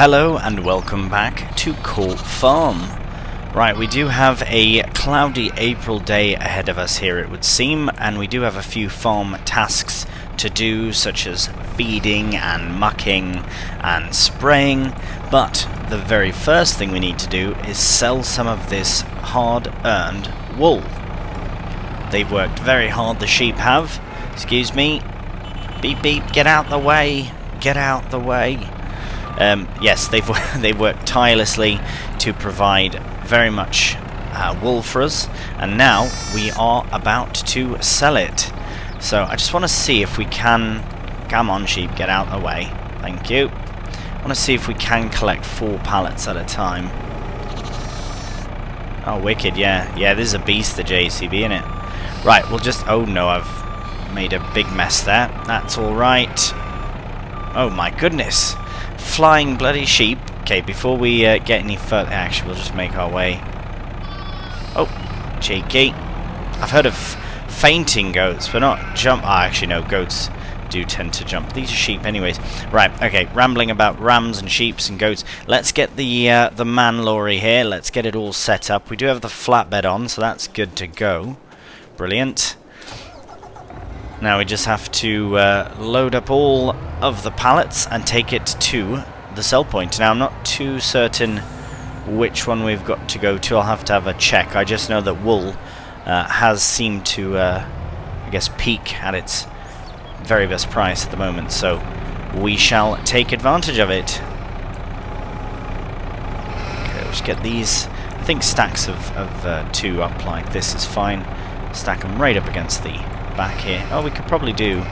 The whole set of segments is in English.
Hello and welcome back to Court Farm. Right, we do have a cloudy April day ahead of us here, it would seem, and we do have a few farm tasks to do, such as feeding and mucking and spraying, but the very first thing we need to do is sell some of this hard-earned wool. They've worked very hard, the sheep have. Excuse me. Beep beep, get out the way. Get out the way. Yes, they've worked tirelessly to provide very much wool for us, and now we are about to sell it. So I just want to see if we can... Come on, sheep, get out the way. Thank you. I want to see if we can collect 4 pallets at a time. Oh, wicked, yeah. Yeah, this is a beast, the JCB, innit? Right, we'll just... Oh, no, I've made a big mess there. That's alright. Oh, my goodness. Flying bloody sheep. Okay, before we get any further action, we'll just make our way. Oh, cheeky. I've heard of fainting goats, but not jump. Ah, actually, no, goats do tend to jump. These are sheep anyways. Right, okay, rambling about rams and sheeps and goats. Let's get the man lorry here. Let's get it all set up. We do have the flatbed on, so that's good to go. Brilliant. Now we just have to load up all of the pallets and take it to the sell point. Now I'm not too certain which one we've got to go to. I'll have a check. I just know that wool has seemed to, I guess, peak at its very best price at the moment. So we shall take advantage of it. Okay, let's get these, I think, stacks of 2 up like this is fine. Stack them right up against the back here. Oh, we could probably do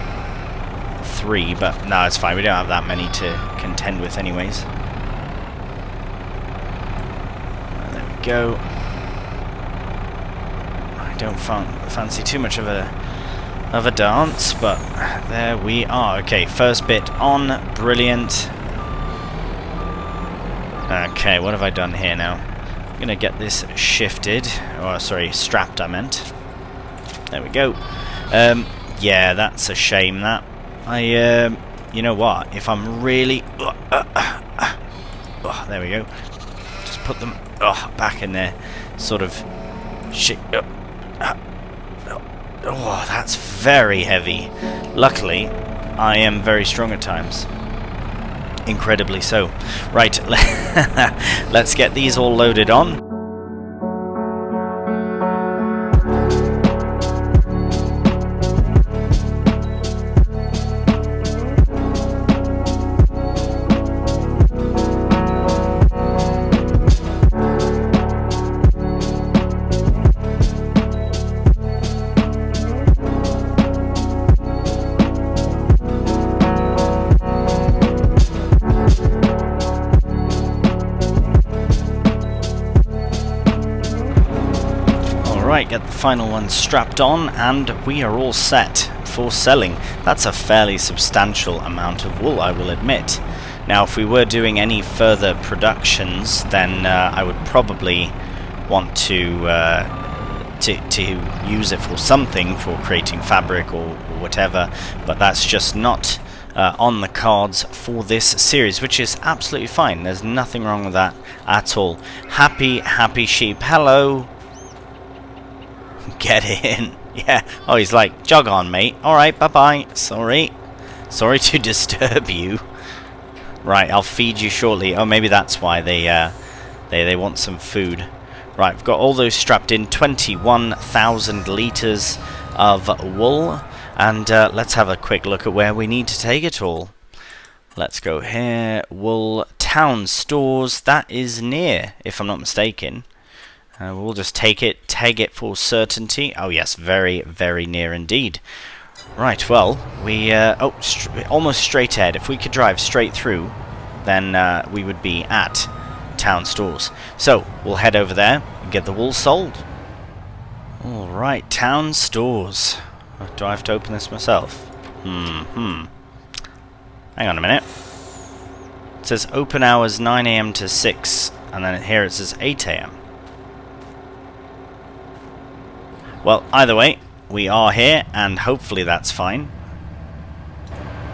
3, but no, it's fine. We don't have that many to contend with anyways. There we go. I don't fancy too much of a dance, but there we are. Okay, first bit on. Brilliant. Okay, what have I done here now? I'm gonna get this shifted, or sorry, strapped I meant. There we go. Yeah, that's a shame, that. You know what, if I'm really... there we go. Just put them back in there. Sort of... Oh, that's very heavy. Luckily, I am very strong at times. Incredibly so. Right, let's get these all loaded on. Right, get the final one strapped on, and we are all set for selling. That's a fairly substantial amount of wool, I will admit. Now, if we were doing any further productions, then I would probably want to use it for something, for creating fabric or whatever, but that's just not on the cards for this series, which is absolutely fine. There's nothing wrong with that at all. Happy sheep. Hello. Get in. Yeah. Oh, he's like, jog on, mate. Alright, bye-bye. Sorry to disturb you. Right, I'll feed you shortly. Oh, maybe that's why they want some food. Right, we've got all those strapped in. 21,000 litres of wool. And let's have a quick look at where we need to take it all. Let's go here. Wool town stores. That is near, if I'm not mistaken. We'll just tag it for certainty. Oh yes, very, very near indeed. Right, well, we... almost straight ahead. If we could drive straight through, then we would be at town stores. So, we'll head over there and get the wool sold. Alright, town stores. Do I have to open this myself? Hang on a minute. It says open hours 9 AM to 6, and then here it says 8 AM. Well, either way, we are here, and hopefully that's fine.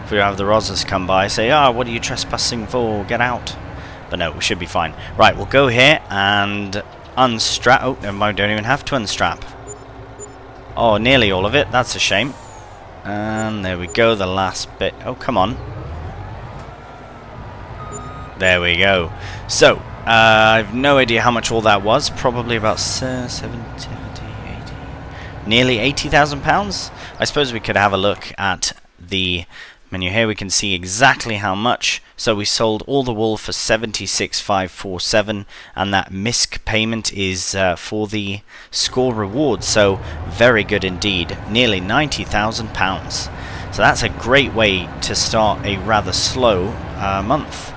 If we have the Rozzers come by, say, what are you trespassing for? Get out. But no, we should be fine. Right, we'll go here and unstrap. Oh, never mind, don't even have to unstrap. Oh, nearly all of it. That's a shame. And there we go, the last bit. Oh, come on. There we go. So, I've no idea how much all that was. Probably about 70, 80... nearly £80,000. I suppose we could have a look at the menu here. We can see exactly how much. So we sold all the wool for 76,547, and that MISC payment is for the score reward. So very good indeed. Nearly £90,000. So that's a great way to start a rather slow month.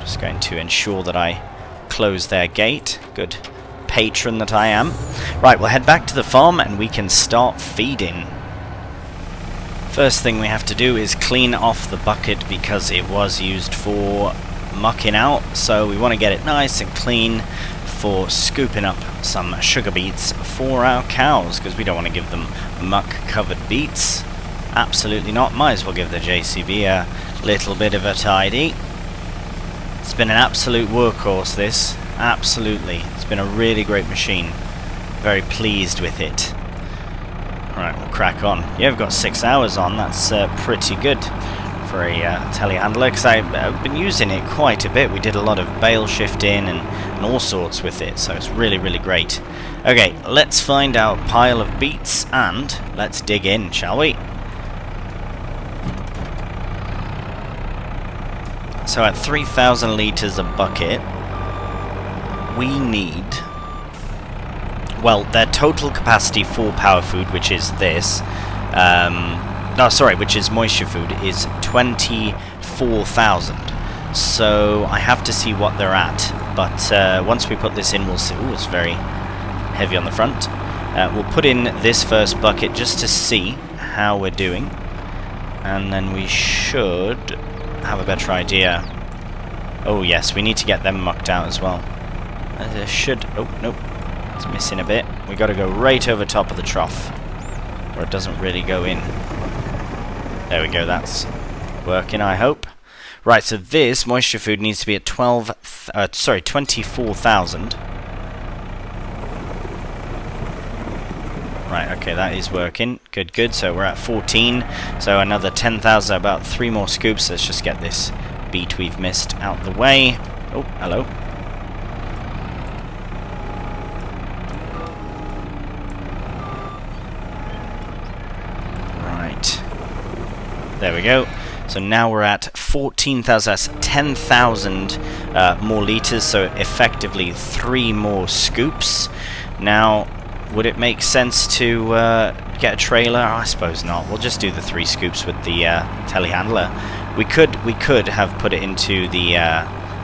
Just going to ensure that I close their gate. Good patron that I am. Right, we'll head back to the farm and we can start feeding. First thing we have to do is clean off the bucket because it was used for mucking out, so we want to get it nice and clean for scooping up some sugar beets for our cows, because we don't want to give them muck covered beets. Absolutely not. Might as well give the JCB a little bit of a tidy. It's been an absolute workhorse, this. Absolutely. It's been a really great machine. Very pleased with it. Right, we'll crack on. Yeah, we've got 6 hours on. That's pretty good for a telehandler, because I've been using it quite a bit. We did a lot of bale shifting and all sorts with it, so it's really, really great. Okay, let's find our pile of beets and let's dig in, shall we? So at 3,000 litres a bucket, we need... well, their total capacity for power food, which is this, which is moisture food, is 24,000. So I have to see what they're at. But once we put this in, we'll see. Ooh, it's very heavy on the front. We'll put in this first bucket just to see how we're doing, and then we should have a better idea. Oh yes, we need to get them mucked out as well. Oh, nope. It's missing a bit. We got to go right over top of the trough, where it doesn't really go in. There we go. That's working, I hope. Right. So this moisture food needs to be at 24,000. Right. Okay, that is working. Good. So we're at 14. So another 10,000. About 3 more scoops. Let's just get this beet we've missed out the way. Oh, hello. There we go. So now we're at 14,000. That's 10,000 more litres. So effectively 3 more scoops. Now, would it make sense to get a trailer? I suppose not. We'll just do the 3 scoops with the telehandler. We could have put it into the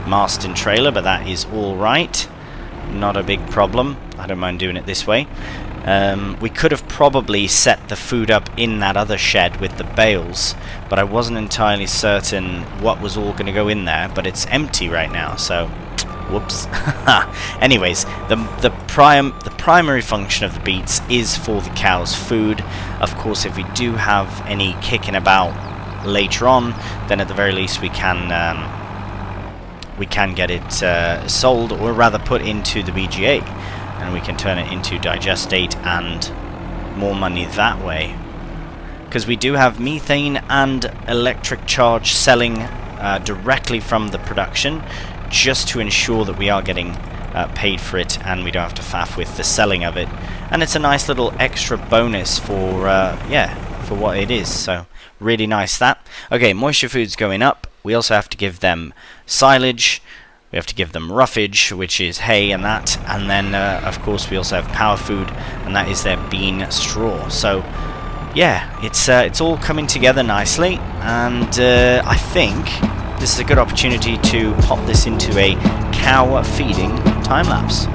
Marston trailer, but that is all right. Not a big problem. I don't mind doing it this way. We could have probably set the food up in that other shed with the bales, but I wasn't entirely certain what was all going to go in there, but it's empty right now, so whoops. Anyways, the primary function of the beets is for the cows' food. Of course, if we do have any kicking about later on, then at the very least we can get it sold, or rather put into the BGA, and we can turn it into digestate and more money that way. Because we do have methane and electric charge selling directly from the production, just to ensure that we are getting paid for it and we don't have to faff with the selling of it. And it's a nice little extra bonus for for what it is. So really nice that. Okay, moisture food's going up. We also have to give them silage. We have to give them roughage, which is hay and that, and then of course we also have power food, and that is their bean straw. So yeah, it's all coming together nicely, and I think this is a good opportunity to pop this into a cow feeding time lapse.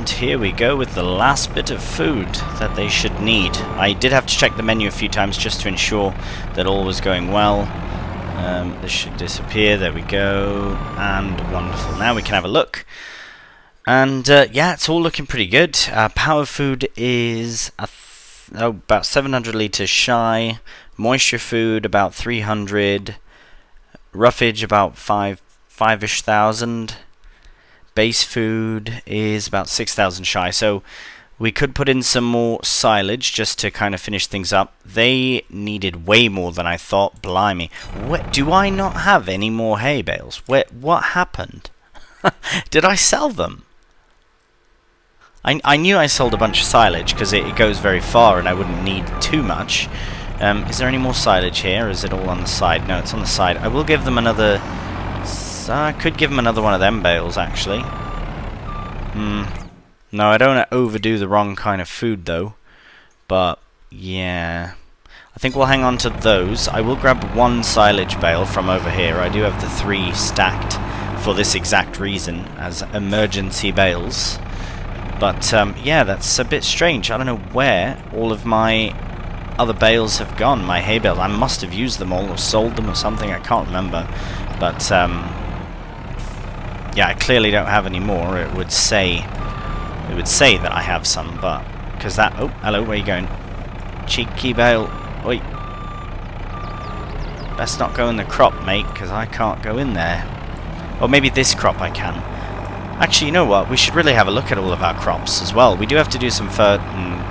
And here we go with the last bit of food that they should need. I did have to check the menu a few times just to ensure that all was going well. This should disappear. There we go. And wonderful. Now we can have a look. And yeah, it's all looking pretty good. Power food is about 700 litres shy. Moisture food about 300. Roughage about 5-ish thousand. Base food is about 6,000 shy. So we could put in some more silage just to kind of finish things up. They needed way more than I thought. Blimey. Do I not have any more hay bales? What happened? Did I sell them? I knew I sold a bunch of silage because it goes very far and I wouldn't need too much. Is there any more silage here? Or is it all on the side? No, it's on the side. I will give them another... I could give them another one of them bales, actually. No, I don't want to overdo the wrong kind of food, though. But, yeah... I think we'll hang on to those. I will grab one silage bale from over here. I do have the 3 stacked for this exact reason, as emergency bales. But, yeah, that's a bit strange. I don't know where all of my other bales have gone, my hay bales. I must have used them all or sold them or something, I can't remember. But, yeah, I clearly don't have any more. It would say that I have some, but, because that, oh, hello, where are you going? Cheeky bale, oi. Best not go in the crop, mate, because I can't go in there. Or maybe this crop I can. Actually, you know what? We should really have a look at all of our crops as well. We do have to do some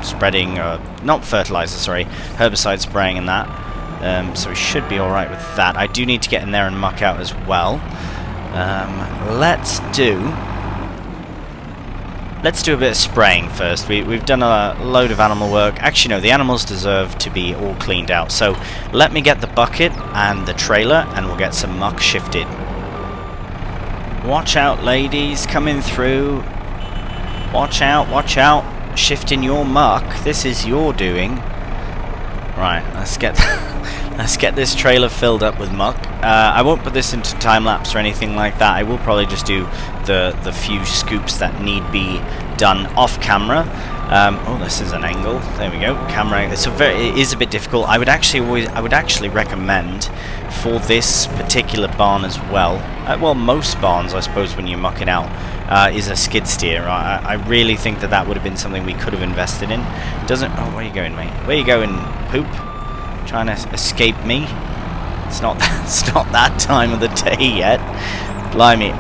spreading, not fertilizer, sorry, herbicide spraying and that. So we should be alright with that. I do need to get in there and muck out as well. Let's do a bit of spraying first. We've done a load of animal work. Actually, no, the animals deserve to be all cleaned out. So let me get the bucket and the trailer and we'll get some muck shifted. Watch out, ladies, coming through. Watch out, shifting your muck. This is your doing. Right, let's get this trailer filled up with muck. I won't put this into time-lapse or anything like that. I will probably just do the few scoops that need be done off-camera. Oh, this is an angle. There we go. Camera. It is a bit difficult. I would actually recommend for this particular barn as well. Well, most barns, I suppose, when you're mucking out, is a skid steer. I really think that would have been something we could have invested in. Doesn't? Oh, where are you going, mate? Where are you going, poop? Trying to escape me? It's not that time of the day yet. Blimey.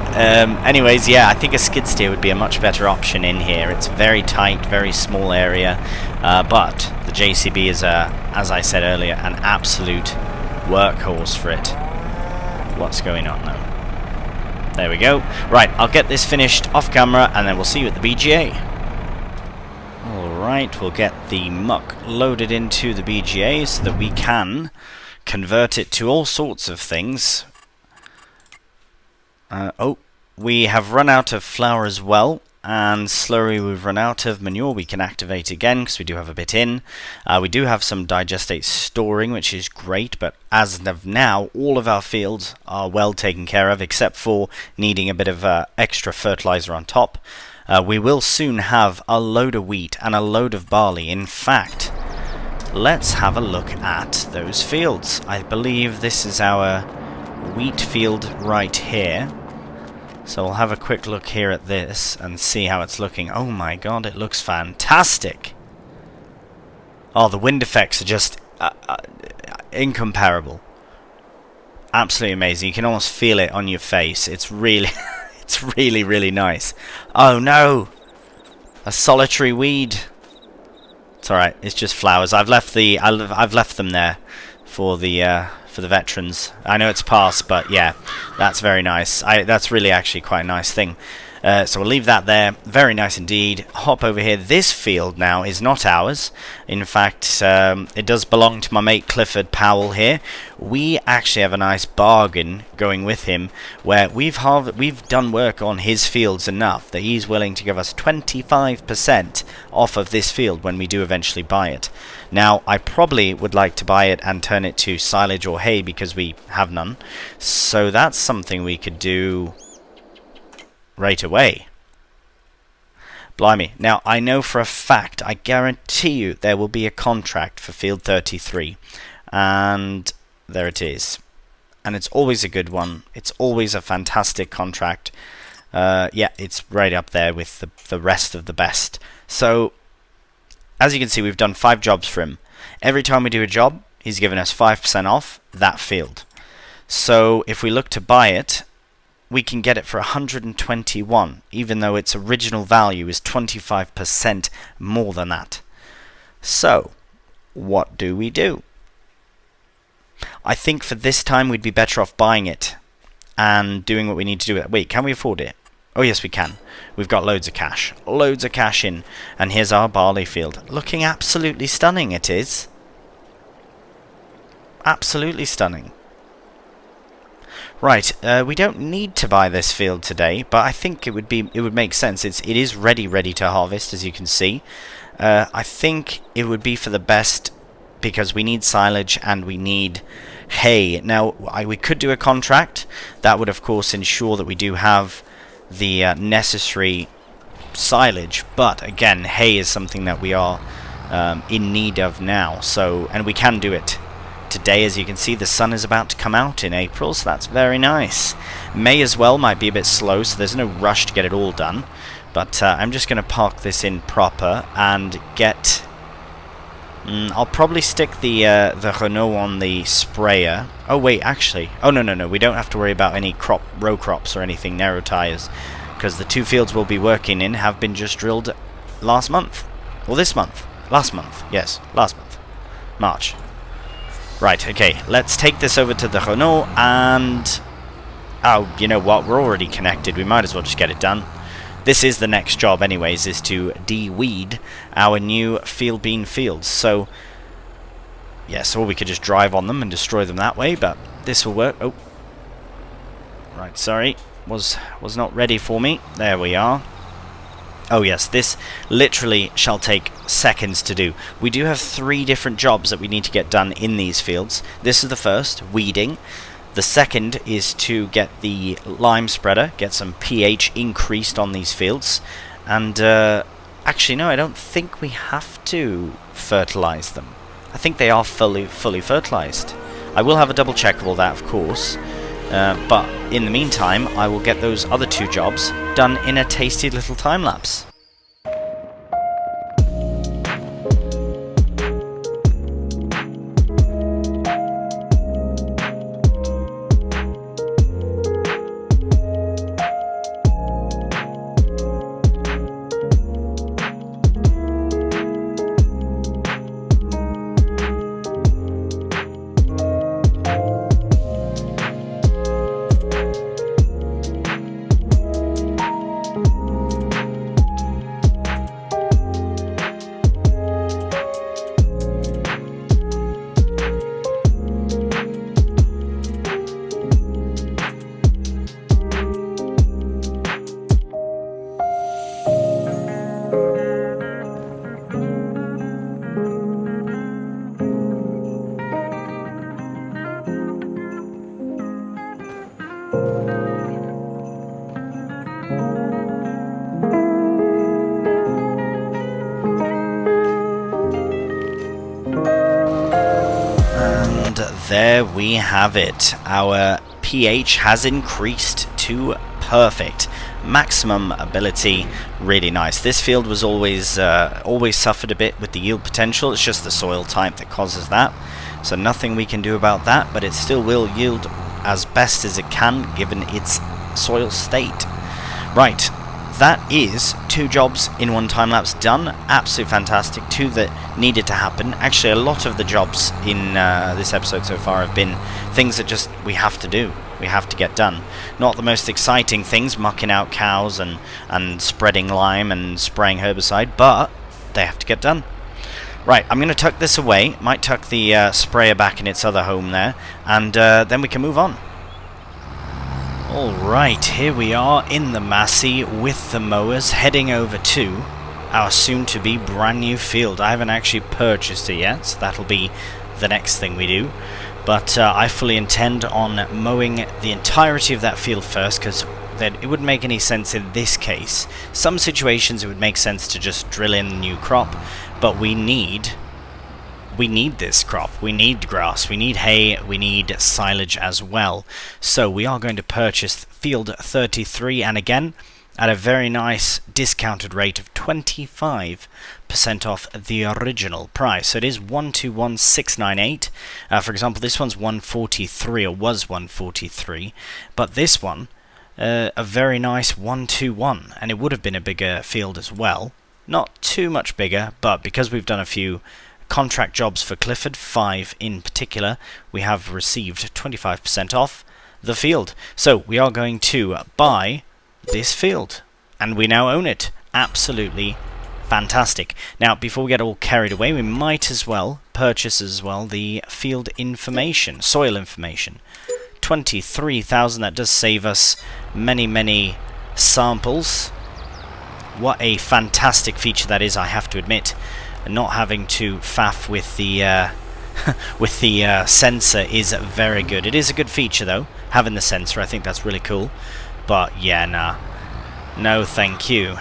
Anyways, yeah, I think a skid steer would be a much better option in here. It's very tight, very small area, but the JCB is, as I said earlier, an absolute workhorse for it. What's going on now? There we go. Right, I'll get this finished off camera, and then we'll see you at the BGA. Alright, we'll get the muck loaded into the BGA so that we can convert it to all sorts of things. Oh, we have run out of flour as well, and slowly we've run out of manure. We can activate again because we do have a bit in. We do have some digestate storing, which is great, but as of now, all of our fields are well taken care of, except for needing a bit of extra fertilizer on top. We will soon have a load of wheat and a load of barley. In fact, let's have a look at those fields. I believe this is our wheat field right here. So we'll have a quick look here at this and see how it's looking. Oh my god, it looks fantastic! Oh, the wind effects are just incomparable. Absolutely amazing. You can almost feel it on your face. It's really, it's really, really nice. Oh no! A solitary weed. It's alright, it's just flowers. I've left them there for the veterans. I know it's past, but yeah, that's very nice. That's really actually quite a nice thing. So we'll leave that there. Very nice indeed. Hop over here. This field now is not ours. In fact, it does belong to my mate Clifford Powell here. We actually have a nice bargain going with him where we've done work on his fields enough that he's willing to give us 25% off of this field when we do eventually buy it. Now, I probably would like to buy it and turn it to silage or hay because we have none. So that's something we could do right away. Blimey. Now, I know for a fact, I guarantee you, there will be a contract for Field 33. And there it is. And it's always a good one. It's always a fantastic contract. Yeah, it's right up there with the rest of the best. So, as you can see, we've done 5 jobs for him. Every time we do a job, he's given us 5% off that field. So, if we look to buy it, we can get it for 121, even though its original value is 25% more than that. So, what do we do? I think for this time we'd be better off buying it and doing what we need to do with it. Wait, can we afford it? Oh yes, we can. We've got loads of cash. Loads of cash in. And here's our barley field. Looking absolutely stunning, it is. Absolutely stunning. Right, we don't need to buy this field today, but I think it would make sense. It is ready to harvest, as you can see. I think it would be for the best because we need silage and we need hay. Now, we could do a contract. That would, of course, ensure that we do have the necessary silage. But again, hay is something that we are in need of now. So, and we can do it today. As you can see, the sun is about to come out in April, so that's very nice. May as well might be a bit slow, so there's no rush to get it all done. But I'm just going to park this in proper and get... I'll probably stick the Renault on the sprayer. Oh wait, actually... Oh no, we don't have to worry about any row crops or anything, narrow tyres, because the 2 fields we'll be working in have been just drilled last month. Or this month. Last month, yes, last month. March. Right, okay, let's take this over to the Renault and... Oh, you know what, we're already connected, we might as well just get it done. This is the next job anyways, is to de-weed our new field bean fields. So, yes, or we could just drive on them and destroy them that way, but this will work. Oh, right, sorry, was not ready for me. There we are. Oh yes, this literally shall take seconds to do. We do have 3 different jobs that we need to get done in these fields. This is the first, weeding. The second is to get the lime spreader, get some pH increased on these fields. And actually no, I don't think we have to fertilize them. I think they are fully fertilized. I will have a double check of all that, of course. But in the meantime, I will get those other 2 jobs done in a tasty little time lapse. There we have it. Our pH has increased to perfect. Maximum ability, really nice. This field was always suffered a bit with the yield potential. It's just the soil type that causes that. So nothing we can do about that, but it still will yield as best as it can given its soil state. Right, that is 2 jobs in 1 time lapse done. Absolutely fantastic. 2 that needed to happen. Actually, a lot of the jobs in this episode so far have been things that just we have to do. We have to get done. Not the most exciting things, mucking out cows and spreading lime and spraying herbicide, but they have to get done. Right, I'm going to tuck this away. Might tuck the sprayer back in its other home there, and then we can move on. Alright, here we are in the Massey with the mowers heading over to our soon-to-be brand new field. I haven't actually purchased it yet, so that'll be the next thing we do. But I fully intend on mowing the entirety of that field first, because that it wouldn't make any sense in this case. Some situations it would make sense to just drill in the new crop, but we need this crop. We need grass, we need hay, we need silage as well. So we are going to purchase field 33, and again at a very nice discounted rate of 25% off the original price. So it is 121,698. For example, this one's 143, or was 143, but this one a very nice 121, and it would have been a bigger field as well. Not too much bigger, but because we've done a few contract jobs for Clifford, 5 in particular, we have received 25% off the field. So we are going to buy this field, and we now own it. Absolutely fantastic. Now, before we get all carried away, we might as well purchase as well the field information, soil information. 23,000, that does save us many samples. What a fantastic feature that is, I have to admit. Not having to faff with the with the sensor is very good. It is a good feature though, having the sensor. I think that's really cool. But yeah, nah, no thank you.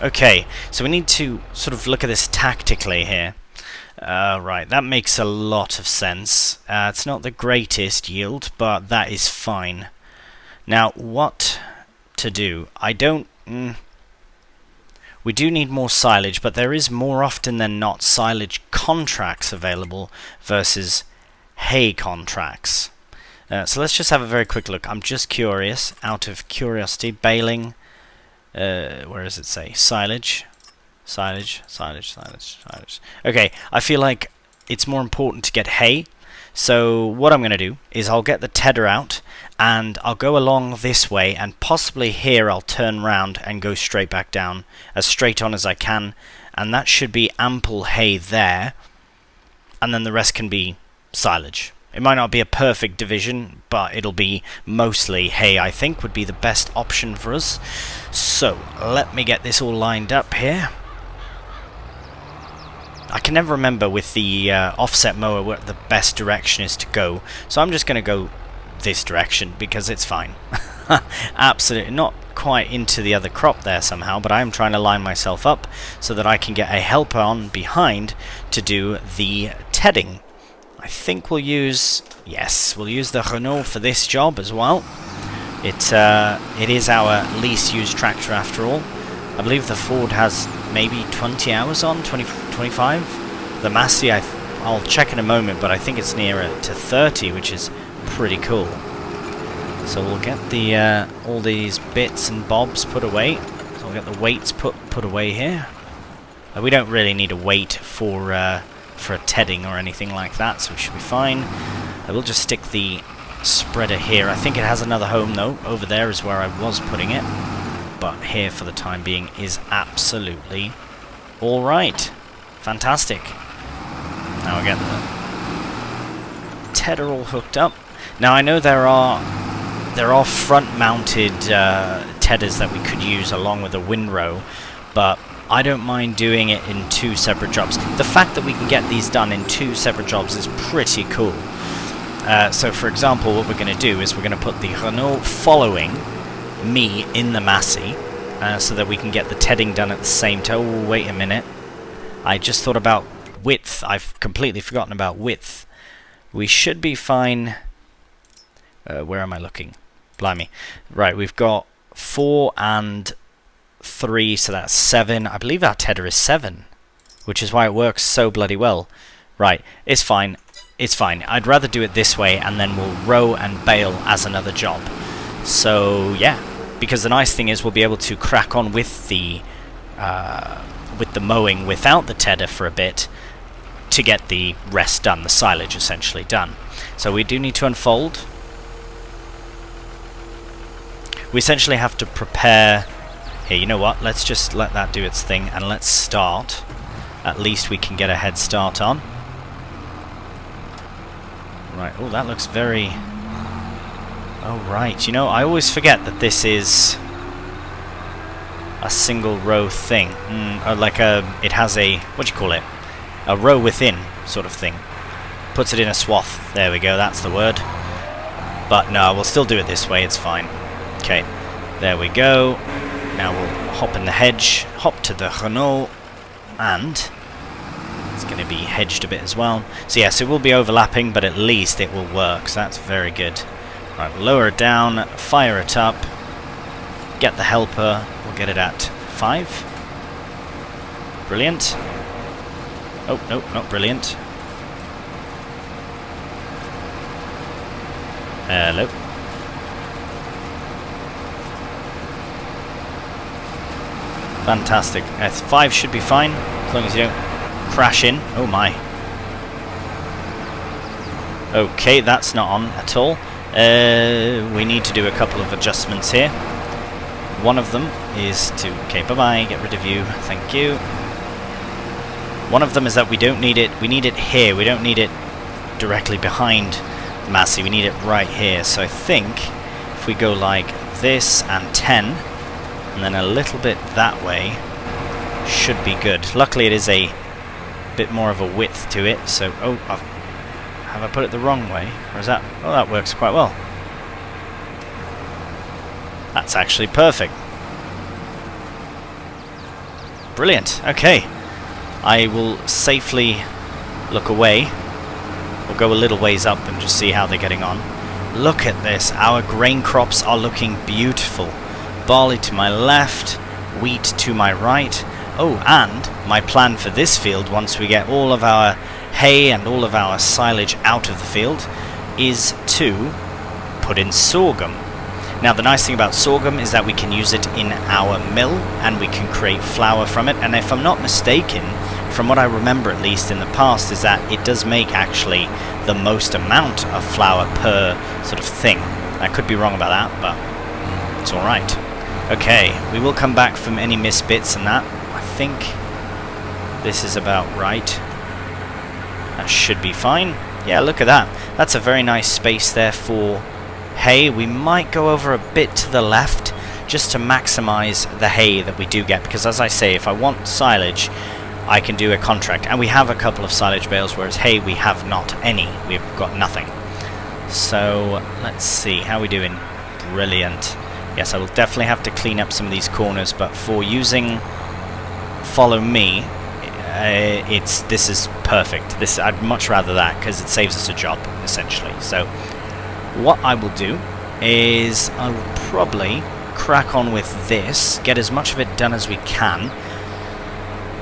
Okay, so we need to sort of look at this tactically here. Right, that makes a lot of sense. It's not the greatest yield, but that is fine. Now, what to do? I don't... We do need more silage, but there is more often than not silage contracts available versus hay contracts. So let's just have a very quick look. I'm just curious, out of curiosity. Baling, where does it say? Silage. Silage. Okay, I feel like it's more important to get hay. So what I'm going to do is I'll get the tedder out and I'll go along this way, and possibly here I'll turn round and go straight back down, as straight on as I can, and that should be ample hay there, and then the rest can be silage. It might not be a perfect division, but it'll be mostly hay, I think, would be the best option for us. So let me get this all lined up here. I can never remember with the offset mower what the best direction is to go, so I'm just going to go this direction because it's fine. Absolutely not quite into the other crop there somehow, but I am trying to line myself up so that I can get a helper on behind to do the tedding. I think we'll use, yes, we'll use the Renault for this job as well. It is our least used tractor after all. I believe the Ford has maybe 20 hours on, 25. The Massey, I'll check in a moment, but I think it's nearer to 30, which is pretty cool. So we'll get the all these bits and bobs put away. So we'll get the weights put away here. We don't really need a weight for a tedding or anything like that, so we should be fine. I will just stick the spreader here. I think it has another home though. Over there is where I was putting it, but here for the time being is absolutely all right. Fantastic. Now we get the tedder all hooked up. Now I know there are front-mounted tedders that we could use along with a windrow, but I don't mind doing it in 2 separate jobs. The fact that we can get these done in 2 separate jobs is pretty cool. So for example, what we're going to do is we're going to put the Renault following me in the Massey, so that we can get the tedding done at the same time. Oh, wait a minute. I just thought about width. I've completely forgotten about width. We should be fine. Where am I looking? Blimey. Right, we've got 4 and 3, so that's 7. I believe our tedder is 7, which is why it works so bloody well. Right, it's fine. It's fine. I'd rather do it this way, and then we'll row and bale as another job. So, yeah. Because the nice thing is we'll be able to crack on with the mowing without the tedder for a bit to get the rest done, the silage essentially done. So we do need to unfold. We essentially have to prepare... Here, you know what? Let's just let that do its thing and let's start. At least we can get a head start on. Right, oh, that looks very... Oh, right. You know, I always forget that this is a single row thing. Like it has a, what do you call it? A row within sort of thing. Puts it in a swath. There we go, that's the word. But no, we'll still do it this way, it's fine. Okay. There we go. Now we'll hop in the hedge, hop to the Renault, and it's going to be hedged a bit as well. So yes, it will be overlapping, but at least it will work, so that's very good. Right, we'll lower it down, fire it up, get the helper, we'll get it at 5. Brilliant. Oh, no, not brilliant. Hello. Fantastic. 5 should be fine, as long as you don't crash in. Oh my. Okay, that's not on at all. We need to do a couple of adjustments here. One of them is to... Okay, bye-bye, get rid of you. Thank you. One of them is that we don't need it... We need it here. We don't need it directly behind the Massey. We need it right here. So I think if we go like this and 10... and then a little bit that way, should be good. Luckily it is a bit more of a width to it, so... Oh, have I put it the wrong way? Or is that... Oh, that works quite well. That's actually perfect. Brilliant. Okay. I will safely look away. We'll go a little ways up and just see how they're getting on. Look at this. Our grain crops are looking beautiful. Barley to my left, wheat to my right. Oh, and my plan for this field, once we get all of our hay and all of our silage out of the field, is to put in sorghum. Now, the nice thing about sorghum is that we can use it in our mill and we can create flour from it. And if I'm not mistaken, from what I remember at least in the past, is that it does make actually the most amount of flour per sort of thing. I could be wrong about that, but it's alright. Okay, we will come back from any missed bits and that. I think this is about right. That should be fine. Yeah, look at that. That's a very nice space there for hay. We might go over a bit to the left just to maximize the hay that we do get, because as I say, if I want silage, I can do a contract. And we have a couple of silage bales, whereas hay we have not any. We've got nothing. So, let's see. How are we doing? Brilliant. Yes, I will definitely have to clean up some of these corners, but for using follow me, this is perfect. I'd much rather that, because it saves us a job, essentially. So what I will do is I will probably crack on with this, get as much of it done as we can,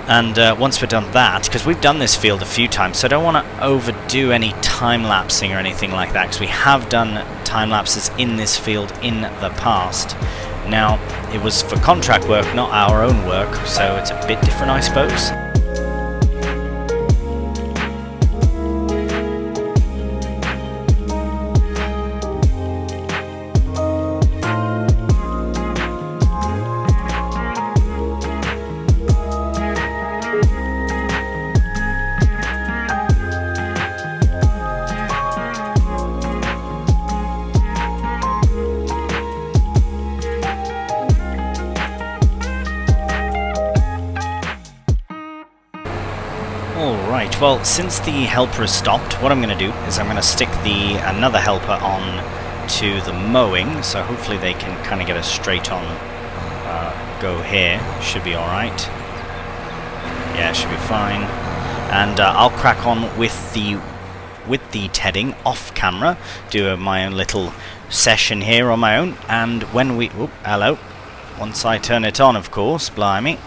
and once we're done that, because we've done this field a few times, so I don't want to overdo any time-lapsing or anything like that, because we have done time-lapses in this field in the past. Now, it was for contract work, not our own work, so it's a bit different, I suppose. Alright, well, since the helper has stopped, what I'm going to do is I'm going to stick another helper on to the mowing, so hopefully they can kind of get a straight on go here. Should be alright. Yeah, should be fine. And I'll crack on with the tedding off camera, do my own little session here on my own, and when we... Oh, hello. Once I turn it on, of course, blimey.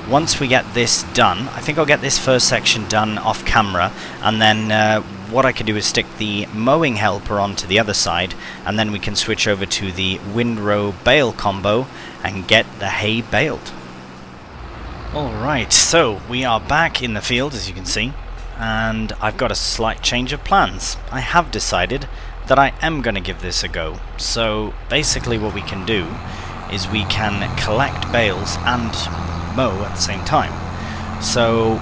Once we get this done, I think I'll get this first section done off camera, and then what I can do is stick the mowing helper onto the other side, and then we can switch over to the windrow bale combo and get the hay baled. Alright, so we are back in the field, as you can see, and I've got a slight change of plans. I have decided that I am going to give this a go. So basically what we can do is we can collect bales and mow at the same time. So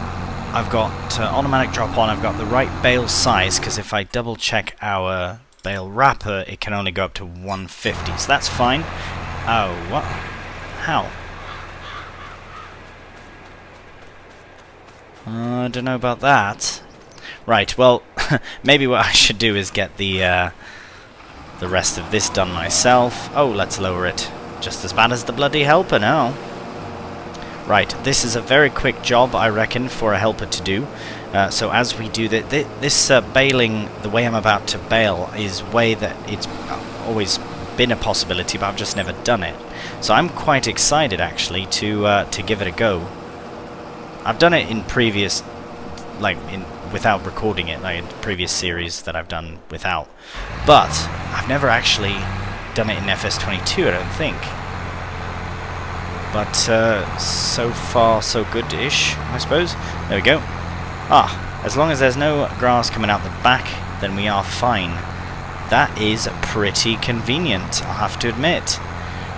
I've got automatic drop on, I've got the right bale size, because if I double check our bale wrapper, it can only go up to 150, so that's fine. Oh, what? How? I don't know about that. Right, well, maybe what I should do is get the rest of this done myself. Oh, let's lower it. just as bad as the bloody helper now. Right, this is a very quick job, I reckon, for a helper to do. So as we do that, this baling, the way I'm about to bale, is way that it's always been a possibility, but I've just never done it. So I'm quite excited, actually, to give it a go. I've done it in previous, without recording it, like in previous series that I've done without. But I've never actually done it in FS22, I don't think. But so far so good-ish, I suppose. There we go. As long as there's no grass coming out the back, then we are fine. That is pretty convenient, I'll have to admit.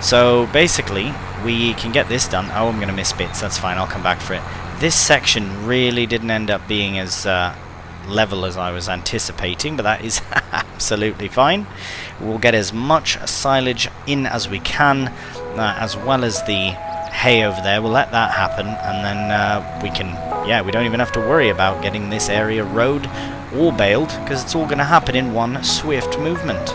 So basically, we can get this done. Oh, I'm going to miss bits, that's fine, I'll come back for it. This section really didn't end up being as level as I was anticipating, but that is absolutely fine. We'll get as much silage in as we can, as well as the hay over there. We'll let that happen, and then we can, we don't even have to worry about getting this area rowed or baled, because it's all going to happen in one swift movement.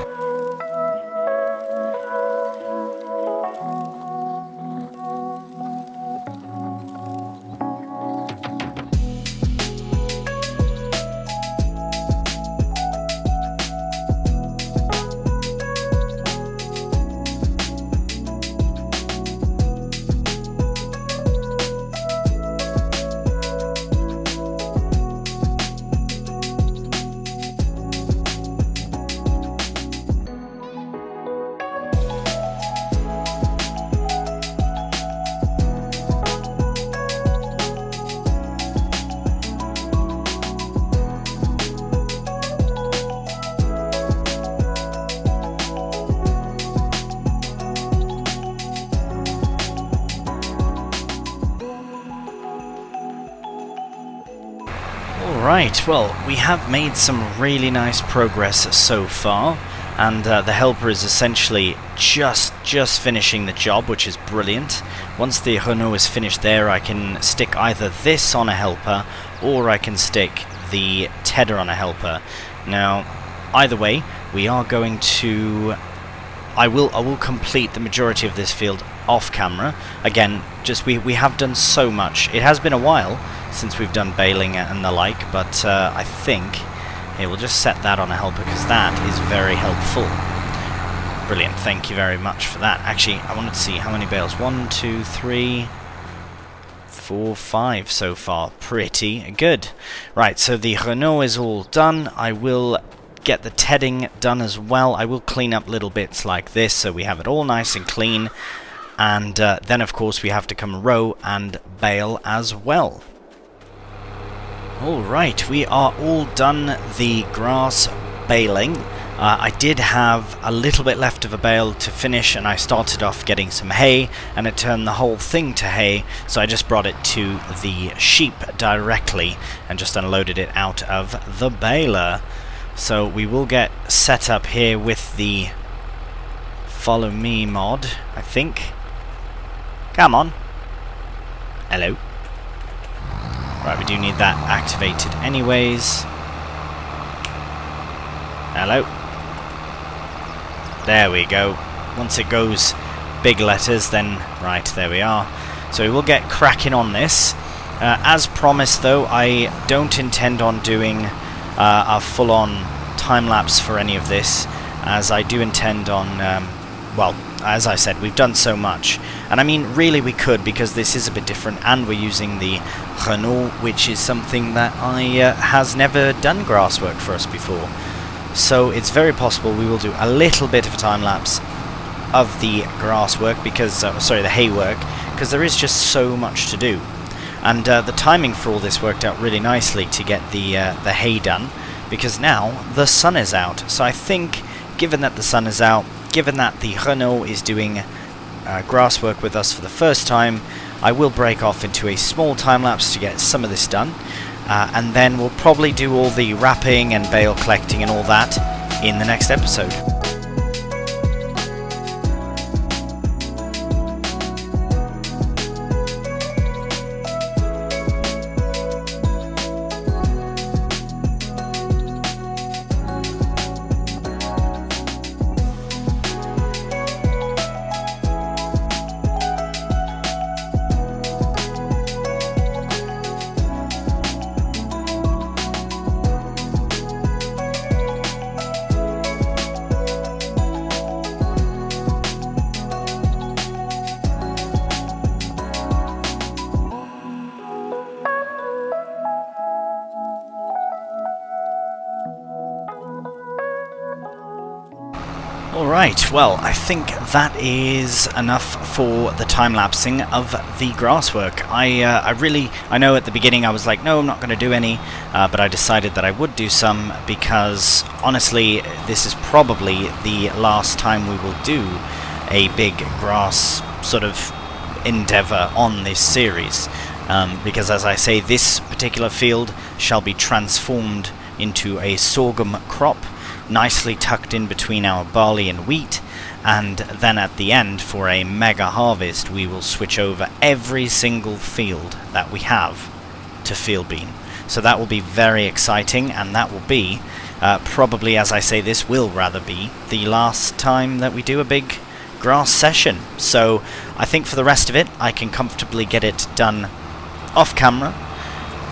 Right, well, we have made some really nice progress so far, and the helper is essentially just finishing the job, which is brilliant. Once the Renault is finished there, I can stick either this on a helper, or I can stick the tedder on a helper. Now, either way, we are going to... I will complete the majority of this field off camera. Again, just we have done so much. It has been a while since we've done baling and the like, but I think we'll just set that on a helper because that is very helpful. Brilliant, thank you very much for that. Actually, I wanted to see how many bales. 1, 2, 3, 4, 5 so far. Pretty good. Right, so the Renault is all done. I will get the tedding done as well. I will clean up little bits like this so we have it all nice and clean. And then, of course, we have to come row and bale as well. Alright, we are all done the grass baling. I did have a little bit left of a bale to finish, and I started off getting some hay, and it turned the whole thing to hay, so I just brought it to the sheep directly and just unloaded it out of the baler. So we will get set up here with the follow me mod, I think. Come on. Hello. Right, we do need that activated anyways. Hello. There we go. Once it goes big letters, then... Right, there we are. So we will get cracking on this. As promised, though, I don't intend on doing a full-on time-lapse for any of this, as I do intend on... well, as I said, we've done so much. And I mean, really we could, because this is a bit different, and we're using the Renault, which is something that has never done grass work for us before. So it's very possible we will do a little bit of a time-lapse of the grass work, because, sorry, the hay work, because there is just so much to do. And the timing for all this worked out really nicely to get the hay done, because now the sun is out. So I think, given that the sun is out, given that the Renault is doing grass work with us for the first time, I will break off into a small time-lapse to get some of this done, and then we'll probably do all the wrapping and bale collecting and all that in the next episode. Right, well, I think that is enough for the time-lapsing of the grass work. I know at the beginning I was like, no, I'm not going to do any, but I decided that I would do some because, honestly, this is probably the last time we will do a big grass sort of endeavour on this series. Because, as I say, this particular field shall be transformed into a sorghum crop, nicely tucked in between our barley and wheat, and then at the end, for a mega harvest, we will switch over every single field that we have to field bean. So that will be very exciting, and that will be probably, as I say, this will rather be the last time that we do a big grass session. So I think for the rest of it, I can comfortably get it done off camera,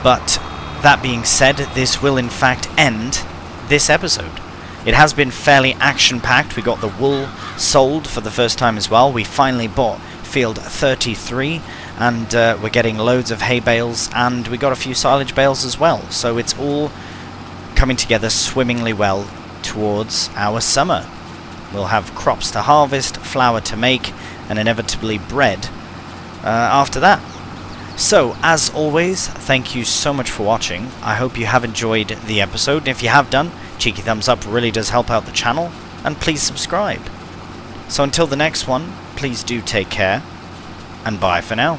but that being said, this will in fact end this episode. It has been fairly action-packed. We got the wool sold for the first time as well. We finally bought field 33, and we're getting loads of hay bales, and we got a few silage bales as well. So it's all coming together swimmingly well towards our summer. We'll have crops to harvest, flour to make, and inevitably bread after that. So, as always, thank you so much for watching. I hope you have enjoyed the episode, and if you have done, cheeky thumbs up really does help out the channel, and please subscribe. So until the next one, please do take care, and bye for now.